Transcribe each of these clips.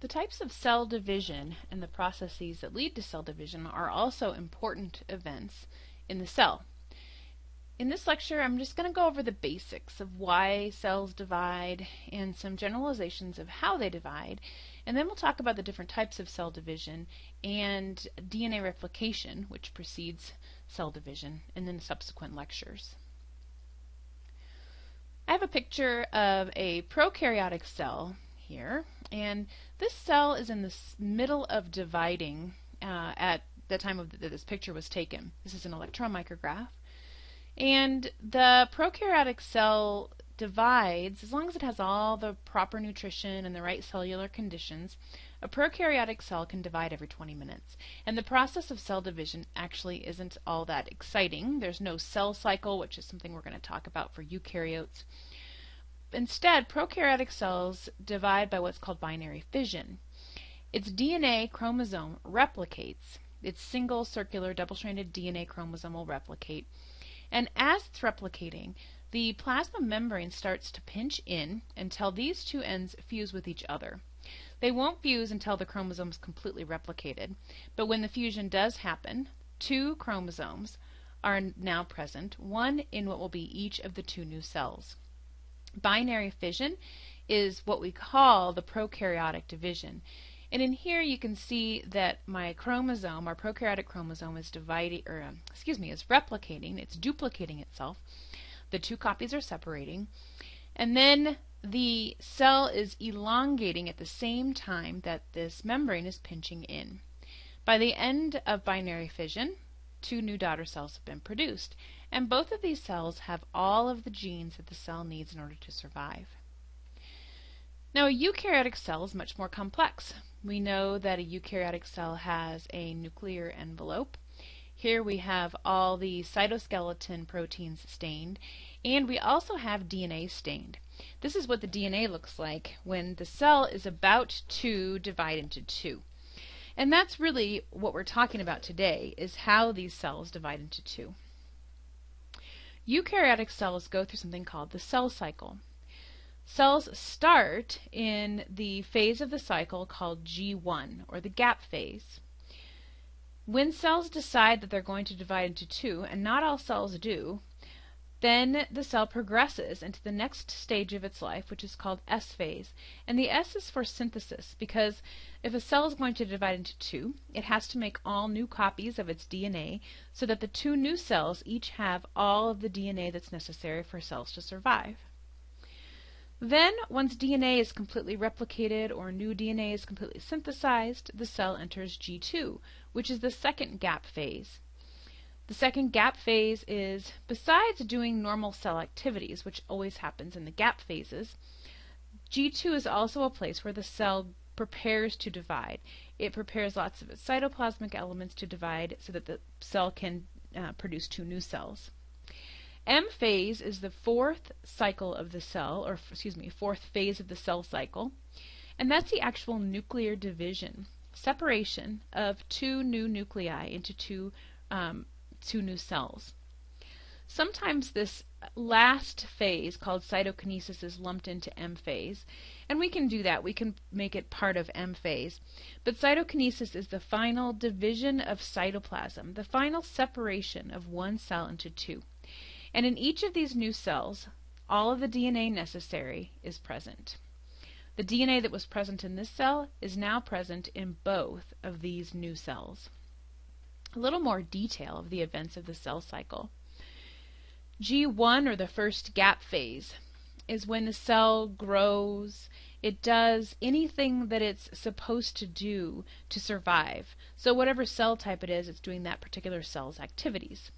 The types of cell division and the processes that lead to cell division are also important events in the cell. In this lecture, I'm just going to go over the basics of why cells divide and some generalizations of how they divide, and then we'll talk about the different types of cell division and DNA replication, which precedes cell division, and then subsequent lectures. I have a picture of a prokaryotic cell here, and this cell is in the middle of dividing at the time that this picture was taken. This is an electron micrograph, and the prokaryotic cell divides as long as it has all the proper nutrition and the right cellular conditions. A prokaryotic cell can divide every 20 minutes, and the process of cell division actually isn't all that exciting. There's no cell cycle, which is something we're going to talk about for eukaryotes. Instead, prokaryotic cells divide by what's called binary fission. Its DNA chromosome replicates. Its single circular double-stranded DNA chromosome will replicate. And as it's replicating, the plasma membrane starts to pinch in until these two ends fuse with each other. They won't fuse until the chromosome is completely replicated, but when the fusion does happen, two chromosomes are now present, one in what will be each of the two new cells. Binary fission is what we call the prokaryotic division. And in here you can see that my chromosome, our prokaryotic chromosome, is replicating, it's duplicating itself. The two copies are separating. And then the cell is elongating at the same time that this membrane is pinching in. By the end of binary fission, two new daughter cells have been produced, and both of these cells have all of the genes that the cell needs in order to survive. Now, a eukaryotic cell is much more complex. We know that a eukaryotic cell has a nuclear envelope. Here we have all the cytoskeleton proteins stained, and we also have DNA stained. This is what the DNA looks like when the cell is about to divide into two. And that's really what we're talking about today, is how these cells divide into two. Eukaryotic cells go through something called the cell cycle. Cells start in the phase of the cycle called G1, or the gap phase. When cells decide that they're going to divide into two, and not all cells do, then the cell progresses into the next stage of its life, which is called S phase. And the S is for synthesis, because if a cell is going to divide into two, it has to make all new copies of its DNA so that the two new cells each have all of the DNA that's necessary for cells to survive. Then, once DNA is completely replicated or new DNA is completely synthesized, the cell enters G2, which is the second gap phase. The second gap phase is, besides doing normal cell activities, which always happens in the gap phases, G2 is also a place where the cell prepares to divide. It prepares lots of its cytoplasmic elements to divide so that the cell can produce two new cells. M phase is the fourth cycle of the cell, or fourth phase of the cell cycle, and that's the actual nuclear division, separation of two new nuclei into two new cells. Sometimes this last phase, called cytokinesis, is lumped into M phase, and we can do that. We can make it part of M phase. But cytokinesis is the final division of cytoplasm, the final separation of one cell into two. And in each of these new cells, all of the DNA necessary is present. The DNA that was present in this cell is now present in both of these new cells. A little more detail of the events of the cell cycle. G1, or the first gap phase, is when the cell grows. It does anything that it's supposed to do to survive. So whatever cell type it is, it's doing that particular cell's activities.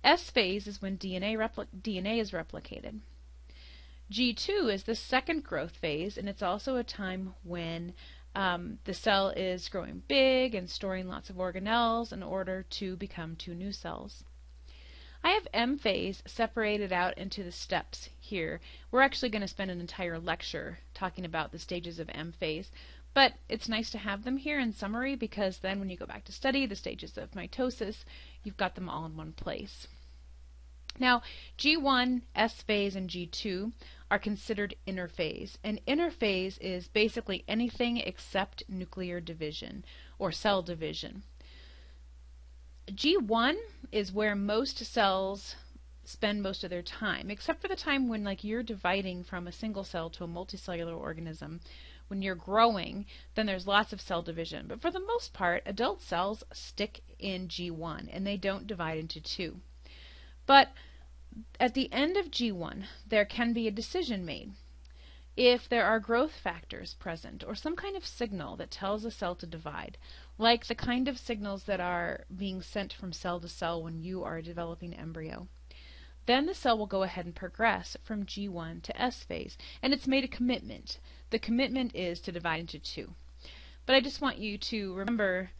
S phase is when DNA is replicated. G2 is the second growth phase, and it's also a time when the cell is growing big and storing lots of organelles in order to become two new cells. I have M phase separated out into the steps here. We're actually going to spend an entire lecture talking about the stages of M phase, but it's nice to have them here in summary, because then when you go back to study the stages of mitosis, you've got them all in one place. Now, G1, S phase, and G2 are considered interphase. And interphase is basically anything except nuclear division or cell division. G1 is where most cells spend most of their time, except for the time when you're dividing from a single cell to a multicellular organism. When you're growing, then there's lots of cell division. But for the most part, adult cells stick in G1 and they don't divide into 2. But at the end of G1, there can be a decision made. If there are growth factors present or some kind of signal that tells a cell to divide, like the kind of signals that are being sent from cell to cell when you are a developing embryo, then the cell will go ahead and progress from G1 to S phase, and it's made a commitment. The commitment is to divide into 2. But I just want you to remember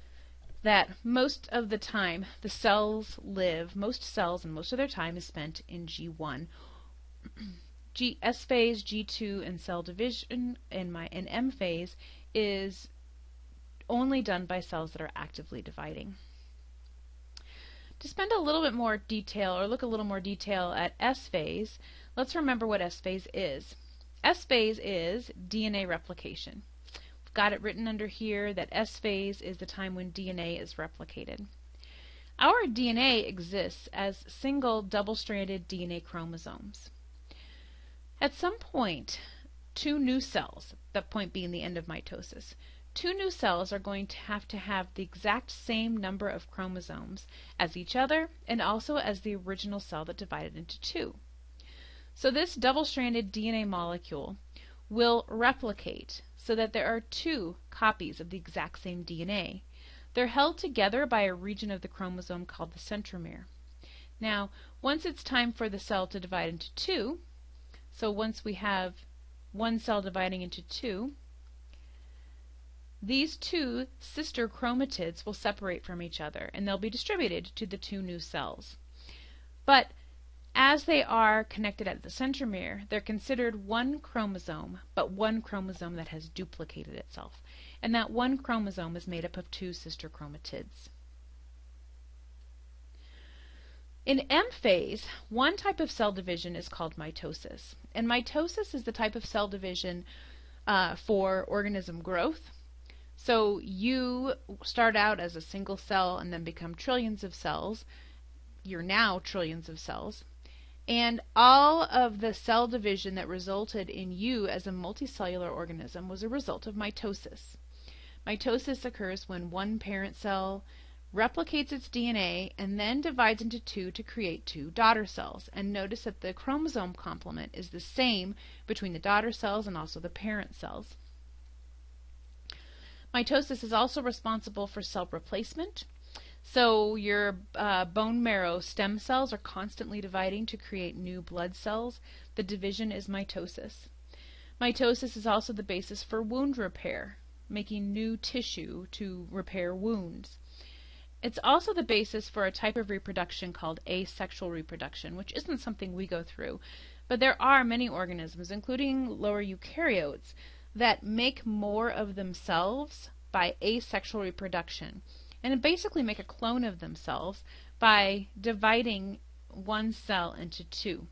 that most of the time the cells live, most cells and most of their time is spent in G1. S phase, G2, and cell division in M phase is only done by cells that are actively dividing. To spend a little bit more detail, or look a little more detail at S phase, let's remember what S phase is. S phase is DNA replication. We've got it written under here that S phase is the time when DNA is replicated. Our DNA exists as single double-stranded DNA chromosomes. At some point, 2 new cells, that point being the end of mitosis, 2 new cells are going to have the exact same number of chromosomes as each other and also as the original cell that divided into 2. So this double-stranded DNA molecule will replicate so that there are 2 copies of the exact same DNA. They're held together by a region of the chromosome called the centromere. Now, once it's time for the cell to divide into 2, so once we have one cell dividing into 2, these 2 sister chromatids will separate from each other and they'll be distributed to the 2 new cells. But as they are connected at the centromere, they're considered one chromosome, but one chromosome that has duplicated itself. And that one chromosome is made up of 2 sister chromatids. In M phase, one type of cell division is called mitosis. And mitosis is the type of cell division for organism growth. So you start out as a single cell and then become trillions of cells. You're now trillions of cells. And all of the cell division that resulted in you as a multicellular organism was a result of mitosis. Mitosis occurs when one parent cell replicates its DNA and then divides into 2 to create 2 daughter cells. And notice that the chromosome complement is the same between the daughter cells and also the parent cells. Mitosis is also responsible for cell replacement. So your bone marrow stem cells are constantly dividing to create new blood cells. The division is mitosis. Mitosis is also the basis for wound repair, making new tissue to repair wounds. It's also the basis for a type of reproduction called asexual reproduction, which isn't something we go through. But there are many organisms, including lower eukaryotes, that make more of themselves by asexual reproduction. And basically make a clone of themselves by dividing one cell into 2.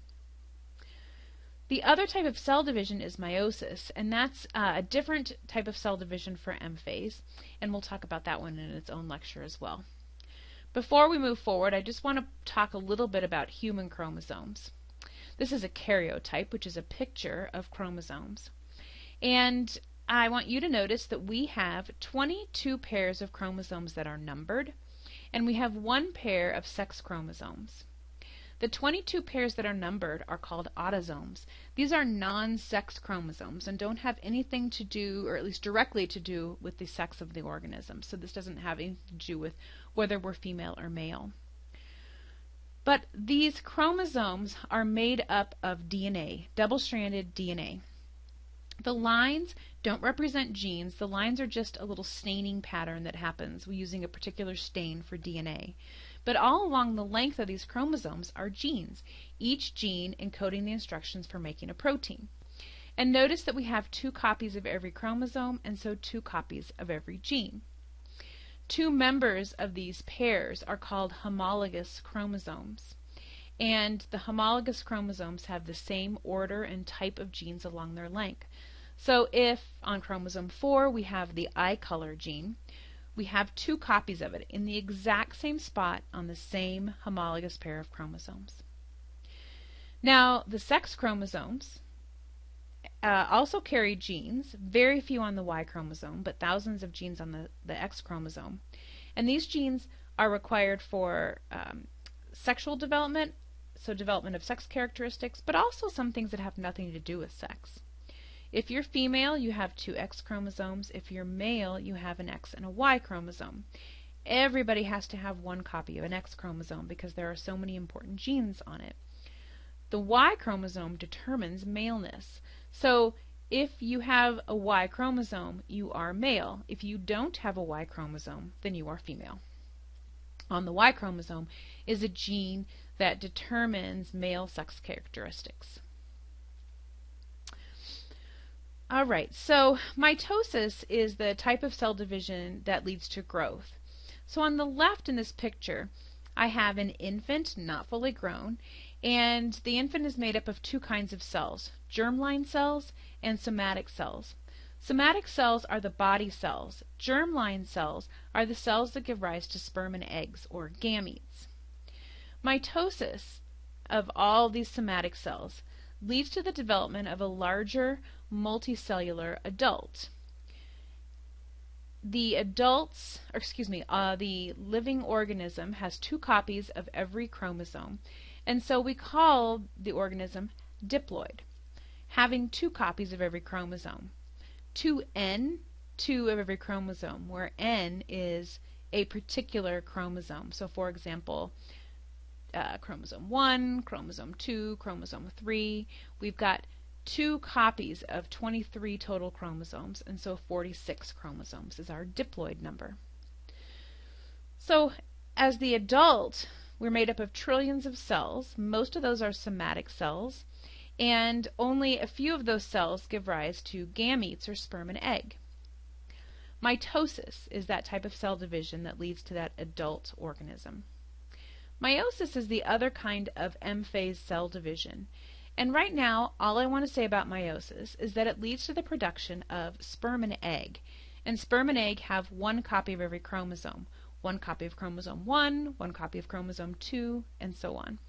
The other type of cell division is meiosis, and that's a different type of cell division for M phase, and we'll talk about that one in its own lecture as well. Before we move forward, I just want to talk a little bit about human chromosomes. This is a karyotype, which is a picture of chromosomes. And I want you to notice that we have 22 pairs of chromosomes that are numbered, and we have 1 pair of sex chromosomes. The 22 pairs that are numbered are called autosomes. These are non-sex chromosomes and don't have anything to do, or at least directly to do, with the sex of the organism. So this doesn't have anything to do with whether we're female or male. But these chromosomes are made up of DNA, double-stranded DNA. The lines don't represent genes. The lines are just a little staining pattern that happens using a particular stain for DNA. But all along the length of these chromosomes are genes, each gene encoding the instructions for making a protein. And notice that we have 2 copies of every chromosome, and so 2 copies of every gene. 2 members of these pairs are called homologous chromosomes. and the homologous chromosomes have the same order and type of genes along their length. So if on chromosome 4 we have the eye color gene, we have 2 copies of it in the exact same spot on the same homologous pair of chromosomes. Now, the sex chromosomes also carry genes, very few on the Y chromosome, but thousands of genes on the X chromosome. And these genes are required for sexual development, so development of sex characteristics, but also some things that have nothing to do with sex. If you're female, you have 2 X chromosomes. If you're male, you have an X and a Y chromosome. Everybody has to have 1 copy of an X chromosome because there are so many important genes on it. The Y chromosome determines maleness. So if you have a Y chromosome, you are male. If you don't have a Y chromosome, then you are female. On the Y chromosome is a gene that determines male sex characteristics. Alright, so mitosis is the type of cell division that leads to growth. So on the left in this picture, I have an infant, not fully grown, and the infant is made up of 2 kinds of cells, germline cells and somatic cells. Somatic cells are the body cells. Germline cells are the cells that give rise to sperm and eggs, or gametes. Mitosis of all these somatic cells leads to the development of a larger multicellular adult. The living organism has 2 copies of every chromosome, and so we call the organism diploid, having 2 copies of every chromosome. 2N, 2 of every chromosome, where N is a particular chromosome. So for example, chromosome 1, chromosome 2, chromosome 3, we've got 2 copies of 23 total chromosomes, and so 46 chromosomes is our diploid number. So as the adult, we're made up of trillions of cells. Most of those are somatic cells, and only a few of those cells give rise to gametes, or sperm and egg. Mitosis is that type of cell division that leads to that adult organism. Meiosis is the other kind of M-phase cell division. And right now, all I want to say about meiosis is that it leads to the production of sperm and egg. And sperm and egg have 1 copy of every chromosome. 1 copy of chromosome 1, 1 copy of chromosome 2, and so on.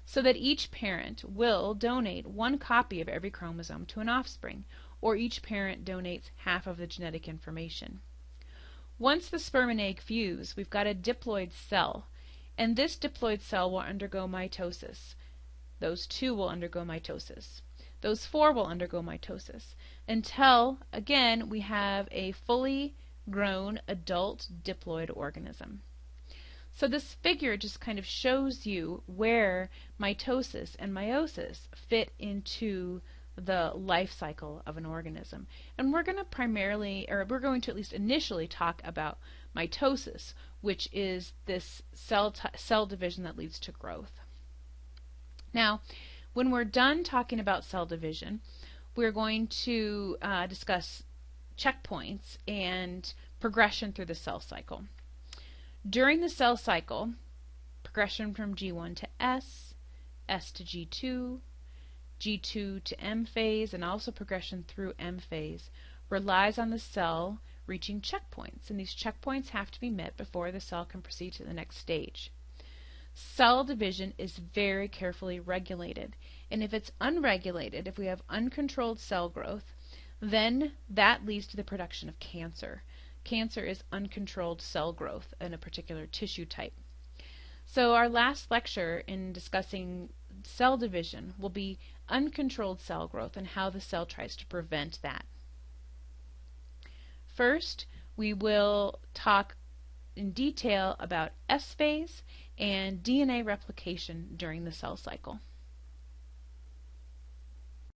So that each parent will donate 1 copy of every chromosome to an offspring, or each parent donates half of the genetic information. Once the sperm and egg fuse, we've got a diploid cell, and this diploid cell will undergo mitosis. Those 2 will undergo mitosis. Those 4 will undergo mitosis, until, again, we have a fully grown adult diploid organism. So this figure just kind of shows you where mitosis and meiosis fit into the life cycle of an organism. And we're going to at least initially talk about mitosis, which is this cell division that leads to growth. Now, when we're done talking about cell division, we're going to discuss checkpoints and progression through the cell cycle. During the cell cycle, progression from G1 to S, S to G2, G2 to M phase, and also progression through M phase relies on the cell reaching checkpoints, and these checkpoints have to be met before the cell can proceed to the next stage. Cell division is very carefully regulated, and if it's unregulated, if we have uncontrolled cell growth, then that leads to the production of cancer. Cancer is uncontrolled cell growth in a particular tissue type. So our last lecture in discussing cell division will be uncontrolled cell growth and how the cell tries to prevent that. First, we will talk in detail about S phase and DNA replication during the cell cycle.